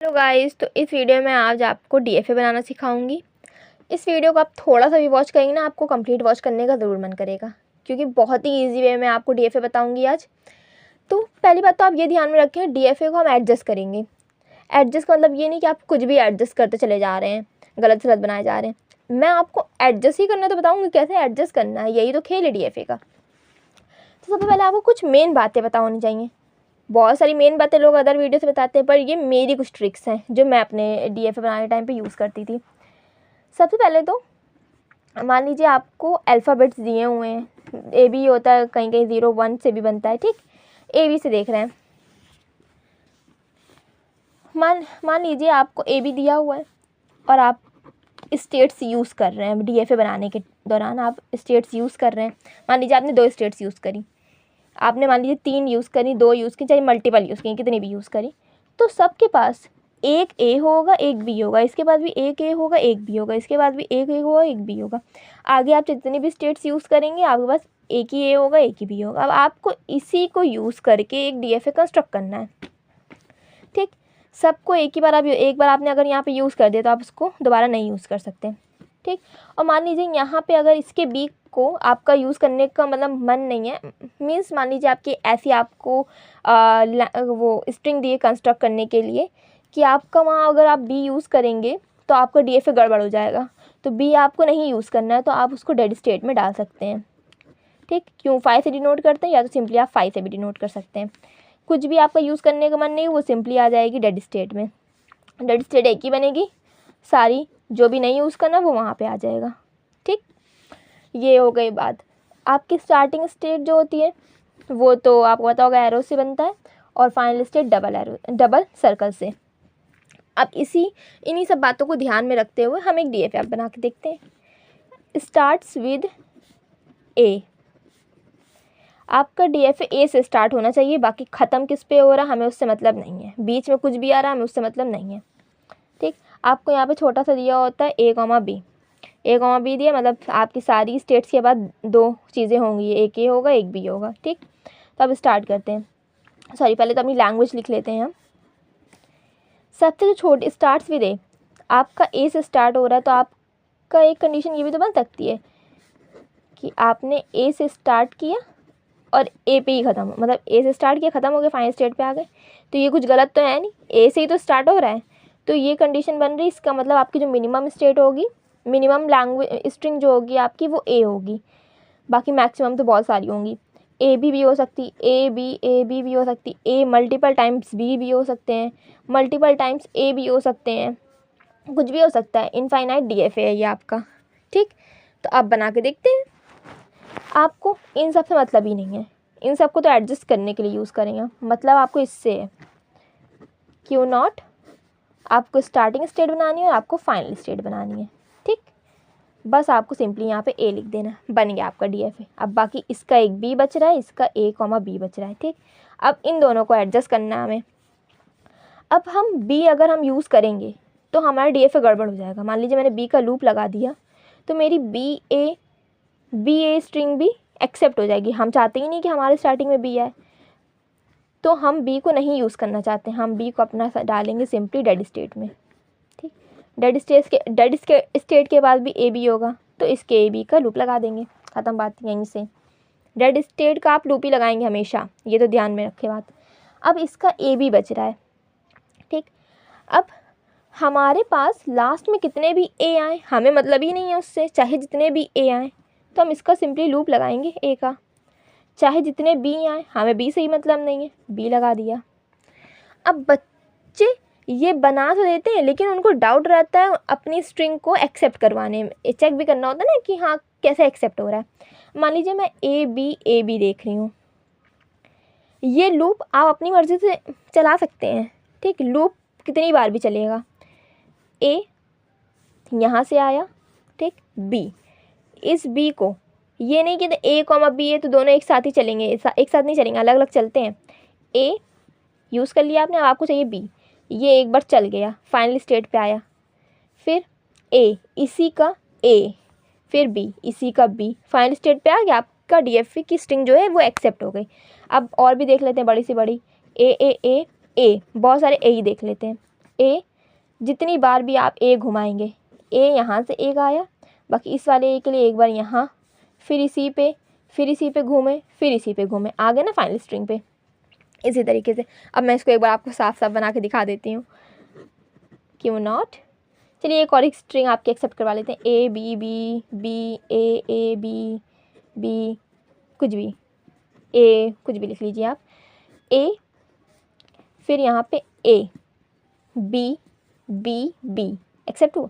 Hello guys, तो इस video में आज आपको डीएफए बनाना सिखाऊंगी। इस वीडियो को आप थोड़ा सा भी वॉच करेंगे ना, आपको कंप्लीट वॉच करने का ज़रूर मन करेगा, क्योंकि बहुत ही इजी वे में आपको डीएफए बताऊंगी आज। तो पहली बात तो आप ये ध्यान में रखें, डीएफए को हम एडजस्ट करेंगे। एडजस्ट का मतलब ये नहीं कि आप कुछ भी एडजस्ट करते चले जा रहे हैं, गलत सलत बनाए जा रहे हैं। मैं आपको एडजस्ट ही करना तो बताऊँगी, कैसे एडजस्ट करना है, यही तो खेल है डीएफए का। तो सबसे पहले आपको कुछ मेन बातें पता होनी चाहिए। बहुत सारी मेन बातें लोग अदर वीडियो से बताते हैं, पर ये मेरी कुछ ट्रिक्स हैं जो मैं अपने डीएफए बनाने टाइम पे यूज़ करती थी। सबसे पहले तो मान लीजिए आपको अल्फ़ाबेट्स दिए हुए हैं, ए बी होता है, कहीं कहीं 0 1 से भी बनता है, ठीक। ए बी से देख रहे हैं, मान लीजिए आपको ए बी दिया हुआ है और आप स्टेट्स यूज़ कर रहे हैं। डीएफए बनाने के दौरान आप स्टेट्स यूज़ कर रहे हैं। मान लीजिए आपने 2 स्टेट्स यूज़ करी, आपने मान लीजिए 3 यूज़ करी, 2 यूज़ की, चाहे मल्टीपल यूज़ की, कितनी भी यूज़ करी, तो सबके पास एक ए होगा, एक बी होगा, इसके बाद भी एक ए होगा, एक बी होगा, इसके बाद भी एक ए होगा, एक बी होगा। आगे आप जितनी भी स्टेट्स यूज़ करेंगे आपके पास एक ही ए होगा, एक ही बी होगा। अब आपको इसी को यूज़ करके एक डीएफए कंस्ट्रक्ट करना है, ठीक। सबको एक ही बार आप एक बार आपने अगर यहाँ पे यूज़ कर दिया तो आप उसको दोबारा नहीं यूज़ कर सकते, ठीक। और मान लीजिए यहाँ पे अगर इसके बी को आपका यूज़ करने का मतलब मन नहीं है, मीन्स मान लीजिए आपकी ऐसी आपको वो स्ट्रिंग दी है कंस्ट्रक्ट करने के लिए कि आपका वहाँ अगर आप बी यूज़ करेंगे तो आपका डीएफए गड़बड़ हो जाएगा, तो बी आपको नहीं यूज़ करना है, तो आप उसको डेड स्टेट में डाल सकते हैं, ठीक। क्यों 5 से डिनोट करते हैं, या तो सिंपली आप 5 से भी डिनोट कर सकते हैं। कुछ भी आपका यूज़ करने का मन नहीं, वो सिंपली आ जाएगी डेड स्टेट में। डेड स्टेट एक ही बनेगी, सारी जो भी नहीं यूज़ करना वो वहाँ पे आ जाएगा, ठीक। ये हो गई बात। आपकी स्टार्टिंग स्टेट जो होती है वो तो आपको पता होगा एरो से बनता है, और फाइनल स्टेट डबल सर्कल से। अब इन्हीं सब बातों को ध्यान में रखते हुए हम एक डीएफए अब बना के देखते हैं। स्टार्ट्स विद ए। आपका डीएफए ए से स्टार्ट होना चाहिए, बाकी ख़त्म किस पे हो रहा है हमें उससे मतलब नहीं है। बीच में कुछ भी आ रहा है हमें उससे मतलब नहीं है, ठीक। आपको यहाँ पे छोटा सा दिया होता है ए कॉमा बी दिया, मतलब आपकी सारी स्टेट्स के बाद 2 चीज़ें होंगी, एक ए होगा, एक बी होगा, ठीक। तो अब स्टार्ट करते हैं। सॉरी, पहले तो अपनी लैंग्वेज लिख लेते हैं हम। सबसे जो छोटी स्टार्ट्स विद ए, आपका ए से स्टार्ट हो रहा है, तो आपका एक कंडीशन ये भी तो बन सकती है कि आपने ए से स्टार्ट किया और ए पे ही ख़त्म, मतलब ए से स्टार्ट किया, ख़त्म हो गया, फाइनल स्टेट पे आ गए, तो ये कुछ गलत तो है नहीं, ए से ही तो स्टार्ट हो रहा है, तो ये कंडीशन बन रही। इसका मतलब आपकी जो मिनिमम स्टेट होगी, मिनिमम लैंग्वेज स्ट्रिंग जो होगी आपकी वो ए होगी, बाकी मैक्सिमम तो बहुत सारी होंगी। ए बी भी हो सकती, ए बी भी हो सकती, ए मल्टीपल टाइम्स बी भी हो सकते हैं, मल्टीपल टाइम्स ए भी हो सकते हैं, कुछ भी हो सकता है। इनफाइनाइट डीएफए है ये आपका, ठीक। तो अब बना के देखते हैं। आपको इन सब से मतलब ही नहीं है, इन सब को तो एडजस्ट करने के लिए यूज़ करेंगे, मतलब आपको इससे है क्यों नॉट, आपको स्टार्टिंग स्टेट बनानी है और आपको फाइनल स्टेट बनानी है, ठीक। बस आपको सिंपली यहाँ पे ए लिख देना, बन गया आपका डीएफए। अब बाकी इसका एक बी बच रहा है, इसका ए कॉमा बी बच रहा है, ठीक। अब इन दोनों को एडजस्ट करना है हमें। अब हम बी अगर हम यूज़ करेंगे तो हमारा डीएफए गड़बड़ हो जाएगा। मान लीजिए मैंने बी का लूप लगा दिया, तो मेरी बी ए स्ट्रिंग भी एक्सेप्ट हो जाएगी। हम चाहते ही नहीं कि हमारे स्टार्टिंग में बी आए, तो हम बी को नहीं यूज़ करना चाहते, हम बी को अपना डालेंगे सिंपली डेड स्टेट में, ठीक। डेड स्टेट के बाद भी ए बी होगा, तो इसके ए बी का लूप लगा देंगे, ख़त्म बात यहीं से। डेड स्टेट का आप लूप ही लगाएंगे हमेशा, ये तो ध्यान में रखें बात। अब इसका ए बी बच रहा है, ठीक। अब हमारे पास लास्ट में कितने भी ए आए हमें मतलब ही नहीं है उससे, चाहे जितने भी ए आए, तो हम इसका सिंपली लूप लगाएंगे ए का। चाहे जितने बी आए हमें बी से ही मतलब नहीं है, बी लगा दिया। अब बच्चे ये बना तो देते हैं, लेकिन उनको डाउट रहता है अपनी स्ट्रिंग को एक्सेप्ट करवाने में, चेक भी करना होता है ना कि हाँ कैसे एक्सेप्ट हो रहा है। मान लीजिए मैं ए बी देख रही हूँ, ये लूप आप अपनी मर्ज़ी से चला सकते हैं, ठीक। लूप कितनी बार भी चलेगा। ए यहाँ से आया, ठीक, बी, इस बी को ये नहीं कि ए कॉमा बी है तो दोनों एक साथ ही चलेंगे, एक साथ नहीं चलेंगे, अलग अलग चलते हैं। ए यूज़ कर लिया आपने, अब आपको चाहिए बी, ये एक बार चल गया, फाइनल स्टेट पे आया, फिर ए इसी का ए, फिर बी इसी का बी, फाइनल स्टेट पे आ गया, आपका डीएफए की स्ट्रिंग जो है वो एक्सेप्ट हो गई। अब और भी देख लेते हैं बड़ी से बड़ी, ए बहुत सारे ए ही देख लेते हैं। ए, जितनी बार भी आप ए घुमाएंगे, ए यहाँ से एक आया, बाकी इस वाले ए के लिए एक बार यहाँ, फिर इसी पे घूमे, फिर इसी पे घूमे, आ गए ना फाइनल स्ट्रिंग पे। इसी तरीके से अब मैं इसको एक बार आपको साफ साफ बना के दिखा देती हूँ, क्यों नॉट। चलिए एक और एक स्ट्रिंग आपके एक्सेप्ट करवा लेते हैं, A B B B A B B, कुछ भी ए, कुछ भी लिख लीजिए आप, ए, फिर यहाँ पे A B B B, accept हुआ,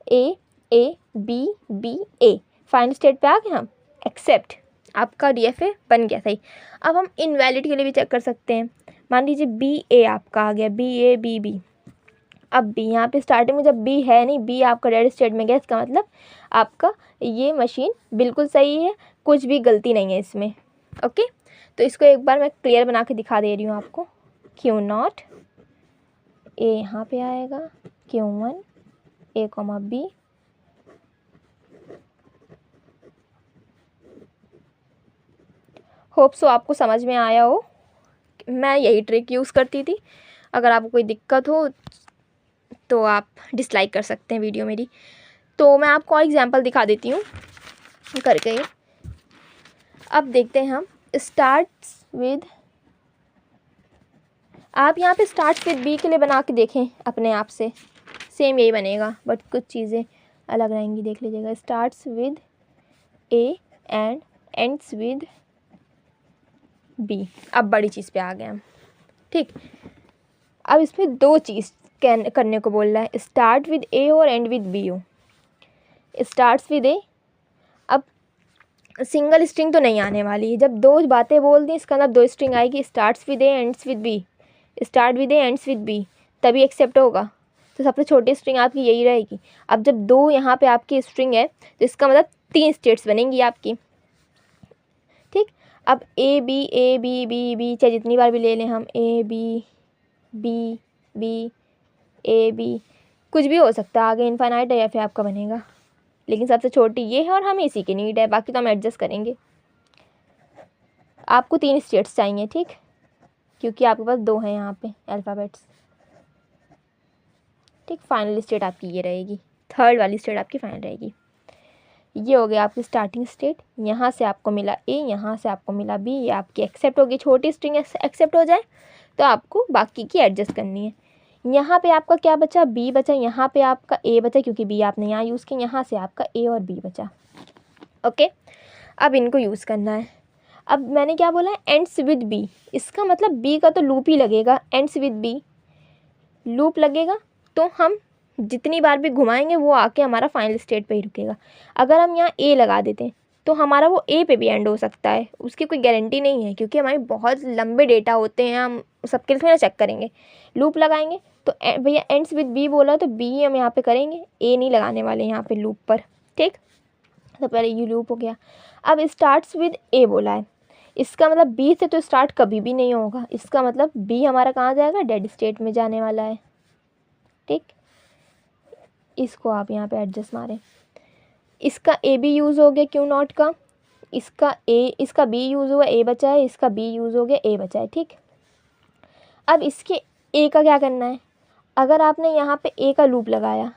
A B B A, final state पे आ गए हम, एक्सेप्ट, आपका DFA बन गया सही। अब हम इनवैलिड के लिए भी चेक कर सकते हैं, मान लीजिए बी ए आपका आ गया, बी ए बी बी, अब बी यहाँ पे स्टार्टिंग में जब बी है नहीं, बी आपका डेड स्टेट में गया, इसका मतलब आपका ये मशीन बिल्कुल सही है, कुछ भी गलती नहीं है इसमें। ओके, तो इसको एक बार मैं क्लियर बना के दिखा दे रही हूँ आपको, क्यों नॉट, ए यहाँ पे आएगा, Q1 A, B, hope so आपको समझ में आया हो। मैं यही ट्रिक यूज़ करती थी, अगर आपको कोई दिक्कत हो तो आप डिसलाइक कर सकते हैं वीडियो मेरी। तो मैं आपको और एग्जांपल दिखा देती हूँ करके। अब देखते हैं हम, स्टार्ट्स विद, आप यहाँ पे स्टार्ट्स विद बी के लिए बना के देखें अपने आप से, सेम यही बनेगा बट कुछ चीज़ें अलग रहेंगी, देख लीजिएगा। Starts with A and ends with B, अब बड़ी चीज़ पे आ गए हम, ठीक। अब इसमें दो चीज़ करने को बोल रहा है, स्टार्ट विद ए और एंड विद बी हो। स्टार्ट्स विद ए, अब सिंगल स्ट्रिंग तो नहीं आने वाली है, जब दो बातें बोल दी इसका मतलब दो स्ट्रिंग आएगी, starts with A ends with B, start with A ends with B, तभी एक्सेप्ट होगा। तो सबसे छोटी स्ट्रिंग आपकी यही रहेगी। अब जब दो यहाँ पे आपकी स्ट्रिंग है तो इसका मतलब 3 स्टेट्स बनेंगी आपकी, ठीक। अब ए बी बी, चाहे जितनी बार भी ले लें हम, A B B B A B, कुछ भी हो सकता है, आगे इनफाइनाइट है या फिर आपका बनेगा, लेकिन सबसे छोटी ये है और हमें इसी की नीड है, बाकी तो हम एडजस्ट करेंगे। आपको 3 स्टेट्स चाहिए, ठीक, क्योंकि आपके पास 2 हैं यहाँ पे अल्फ़ाबेट्स, ठीक। फाइनल स्टेट आपकी ये रहेगी, थर्ड वाली स्टेट आपकी फाइनल रहेगी। ये हो गया आपकी स्टार्टिंग स्टेट, यहाँ से आपको मिला ए, यहाँ से आपको मिला बी, ये आपकी एक्सेप्ट होगी। छोटी स्ट्रिंग एक्सेप्ट हो जाए तो आपको बाकी की एडजस्ट करनी है। यहाँ पे आपका क्या बचा, बी बचा, यहाँ पे आपका ए बचा क्योंकि बी आपने यहाँ यूज़ किया, यहाँ से आपका ए और बी बचा। ओके, अब इनको यूज़ करना है। अब मैंने क्या बोला है, एंड्स विद बी, इसका मतलब बी का तो लूप ही लगेगा, एंड्स विद बी लूप लगेगा, तो हम जितनी बार भी घुमाएंगे वो आके हमारा फाइनल स्टेट पे ही रुकेगा। अगर हम यहाँ ए लगा देते हैं तो हमारा वो ए पे भी एंड हो सकता है, उसकी कोई गारंटी नहीं है, क्योंकि हमारे बहुत लंबे डेटा होते हैं, हम सबके लिए चेक करेंगे। लूप लगाएंगे तो भैया एंड्स विद बी बोला तो बी हम यहाँ पे करेंगे, ए नहीं लगाने वाले यहाँ पे लूप पर, ठीक। तो पहले ये लूप हो गया। अब स्टार्ट्स विद ए बोला है, इसका मतलब बी से तो स्टार्ट कभी भी नहीं होगा, इसका मतलब बी हमारा कहाँ जाएगा, डेड स्टेट में जाने वाला है, ठीक। इसको आप यहाँ पे एडजस्ट मारें, इसका ए बी यूज़ हो गया क्यों नॉट का, इसका बी यूज़ हुआ, ए बचा है, इसका बी यूज़ हो गया, ए बचा है, ठीक। अब इसके ए का क्या करना है, अगर आपने यहाँ पे ए का लूप लगाया,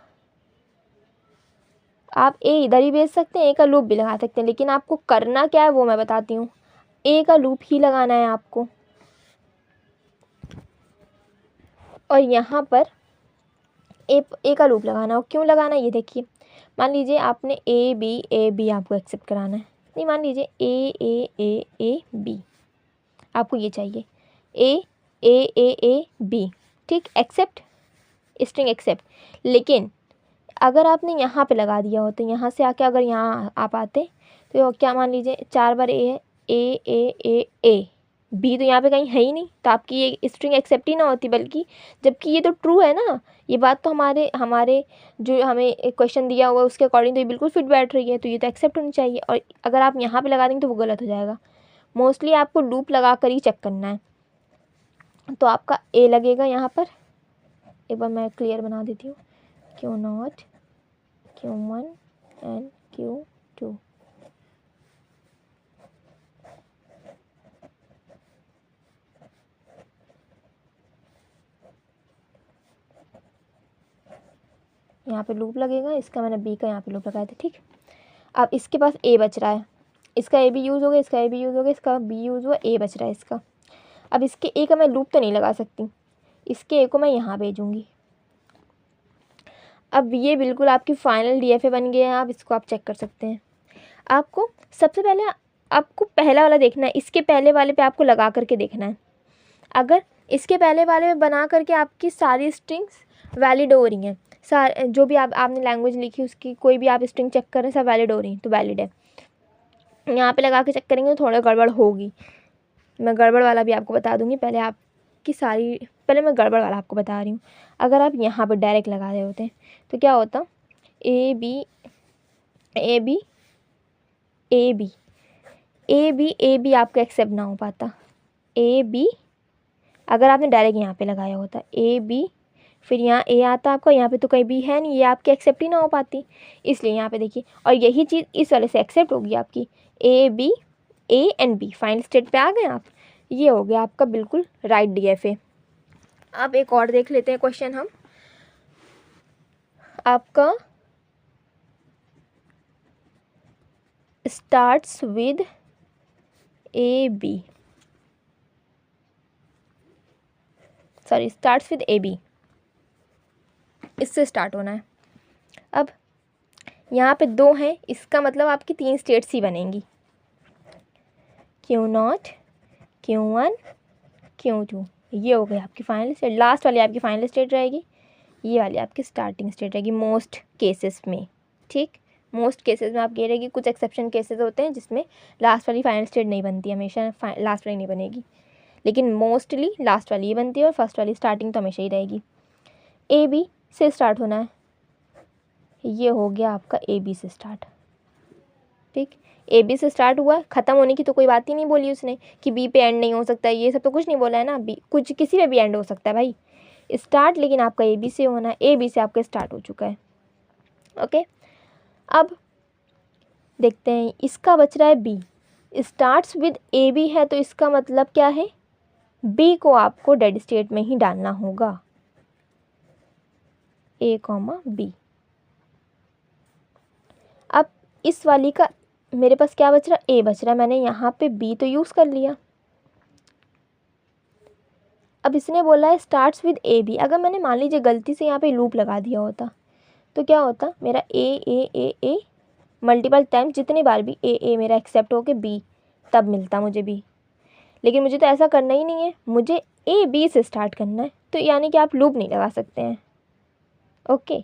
आप ए इधर ही भेज सकते हैं, ए का लूप भी लगा सकते हैं, लेकिन आपको करना क्या है वो मैं बताती हूँ। ए का लूप ही लगाना है आपको, और यहाँ पर ए का लूप लगाना हो। क्यों लगाना है ये देखिए, मान लीजिए आपने ए बी आपको एक्सेप्ट कराना है, नहीं मान लीजिए ए बी आपको ये चाहिए, ए बी, ठीक, एक्सेप्ट, स्ट्रिंग एक्सेप्ट। लेकिन अगर आपने यहाँ पे लगा दिया हो तो यहाँ से आके अगर यहाँ आप आते तो क्या, मान लीजिए 4 बार ए है, ए बी तो यहाँ पे कहीं है ही नहीं, तो आपकी ये स्ट्रिंग एक्सेप्ट ही ना होती, बल्कि जबकि ये तो ट्रू है ना, ये बात तो हमारे जो हमें एक क्वेश्चन दिया हुआ है उसके अकॉर्डिंग तो ये बिल्कुल फिट बैठ रही है, तो ये तो एक्सेप्ट होनी चाहिए। और अगर आप यहाँ पे लगा देंगे तो वो गलत हो जाएगा। मोस्टली आपको लूप लगा कर ही चेक करना है, तो आपका ए लगेगा यहाँ पर। एक बार मैं क्लियर बना देती हूँ, क्यों नॉट Q1 एंड Q2, यहाँ पे लूप लगेगा, इसका मैंने बी का यहाँ पे लूप लगाया था, ठीक। अब इसके पास ए बच रहा है, इसका ए भी यूज़ हो गया, इसका ए भी यूज़ हो गया, इसका बी यूज़ हुआ, ए बच रहा है इसका। अब इसके ए का मैं लूप तो नहीं लगा सकती, इसके ए को मैं यहाँ भेजूँगी। अब ये बिल्कुल आपकी फाइनल DFA बन गया है, आप इसको आप चेक कर सकते हैं। आपको सबसे पहले आपको पहला वाला देखना है, इसके पहले वाले पे आपको लगा करके देखना है। अगर इसके पहले वाले में बना करके आपकी सारी स्ट्रिंग्स वैलिड हो रही हैं, जो भी आपने लैंग्वेज लिखी उसकी कोई भी आप स्ट्रिंग चेक कर रहे हैं, सब वैलिड हो रही हैं तो वैलिड है। यहाँ पे लगा के चेक करेंगे तो थोड़ा गड़बड़ होगी, मैं गड़बड़ वाला भी आपको बता दूँगी। पहले मैं गड़बड़ वाला आपको बता रही हूँ। अगर आप यहाँ पर डायरेक्ट लगा रहे होते तो क्या होता, A B A B A B A B A B आपका एक्सेप्ट ना हो पाता। ए बी अगर आपने डायरेक्ट यहाँ पे लगाया होता ए बी, फिर यहाँ ए आता आपका, यहाँ पे तो कहीं भी है नहीं, ये आपकी एक्सेप्ट ही ना हो पाती। इसलिए यहाँ पे देखिए, और यही चीज़ इस वाले से एक्सेप्ट होगी आपकी, A B A and B final state पे आ गए आप। ये हो गया आपका बिल्कुल राइट DFA। अब एक और देख लेते हैं क्वेश्चन हम। आपका starts with A B, sorry starts with A B, इससे स्टार्ट होना है। अब यहाँ पे 2 हैं, इसका मतलब आपकी 3 स्टेट्स ही बनेंगी, Q0 Q1 Q2। ये हो गई आपकी फाइनल स्टेट, लास्ट वाली आपकी फाइनल स्टेट रहेगी, ये वाली आपकी स्टार्टिंग स्टेट रहेगी मोस्ट केसेस में, ठीक। मोस्ट केसेस में आप कह रहेगी, कुछ एक्सेप्शन केसेस होते हैं जिसमें लास्ट वाली फाइनल स्टेट नहीं बनती, हमेशा लास्ट वाली नहीं बनेगी, लेकिन मोस्टली लास्ट वाली ही बनती है और फर्स्ट वाली स्टार्टिंग तो हमेशा ही रहेगी। ए बी से स्टार्ट होना है, ये हो गया आपका ए बी से स्टार्ट, ठीक। ए बी से स्टार्ट हुआ, ख़त्म होने की तो कोई बात ही नहीं बोली उसने कि बी पे एंड नहीं हो सकता, ये सब तो कुछ नहीं बोला है ना, बी कुछ किसी पे भी एंड हो सकता है भाई स्टार्ट, लेकिन आपका ए बी से होना है, ए बी से आपका स्टार्ट हो चुका है। ओके, अब देखते हैं, इसका बच रहा है B, starts with A B है तो इसका मतलब क्या है, बी को आपको डेड स्टेट में ही डालना होगा, ए कॉमा बी। अब इस वाली का मेरे पास क्या बच रहा है, ए बच रहा है, मैंने यहाँ पे बी तो यूज़ कर लिया। अब इसने बोला है स्टार्ट्स विद ए बी, अगर मैंने मान लीजिए गलती से यहाँ पे लूप लगा दिया होता तो क्या होता, मेरा ए मल्टीपल टाइम जितनी बार भी ए मेरा एक्सेप्ट हो के बी, तब मिलता मुझे बी। लेकिन मुझे तो ऐसा करना ही नहीं है, मुझे ए बी से स्टार्ट करना है, तो यानी कि आप लूप नहीं लगा सकते हैं। ओके,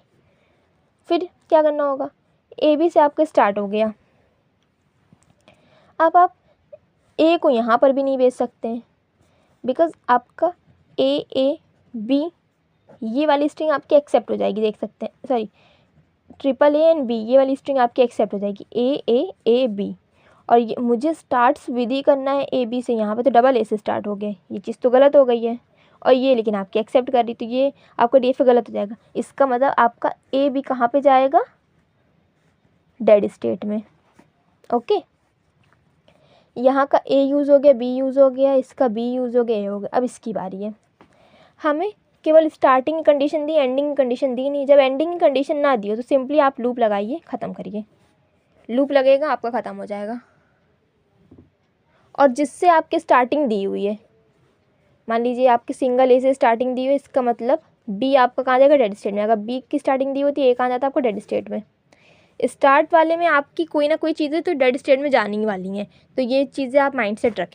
फिर क्या करना होगा, ए बी से आपका स्टार्ट हो गया। अब आप ए को यहाँ पर भी नहीं भेज सकते हैं, बिकॉज आपका ए बी ये वाली स्ट्रिंग आपकी एक्सेप्ट हो जाएगी, देख सकते हैं, sorry triple A and B ये वाली स्ट्रिंग आपकी एक्सेप्ट हो जाएगी, ए बी, और ये मुझे स्टार्ट्स विद ही करना है ए बी से, यहाँ पे तो डबल ए से स्टार्ट हो गए, ये चीज़ तो गलत हो गई है, और ये लेकिन आपकी एक्सेप्ट कर रही, तो ये आपका DFA गलत हो जाएगा। इसका मतलब आपका ए बी कहाँ पे जाएगा, डेड स्टेट में। ओके, यहाँ का ए यूज़ हो गया, बी यूज़ हो गया, इसका बी यूज़ हो गया, ए हो गया। अब इसकी बारी है, हमें केवल स्टार्टिंग कंडीशन दी, एंडिंग कंडीशन दी नहीं। जब एंडिंग कंडीशन ना दी हो तो सिंपली आप लूप लगाइए, ख़त्म करिए, लूप लगेगा आपका ख़त्म हो जाएगा। और जिससे आपकी स्टार्टिंग दी हुई है, मान लीजिए आपकी सिंगल ए से स्टार्टिंग दी हुई है, इसका मतलब बी आपका कहाँ जाएगा, डेड स्टेट में। अगर बी की स्टार्टिंग दी होती है, ए कहाँ जाता है आपको, डेड स्टेट में। स्टार्ट वाले में आपकी कोई ना कोई चीज़ें तो डेड स्टेट में जानी ही वाली हैं, तो ये चीज़ें आप माइंड सेट रखें।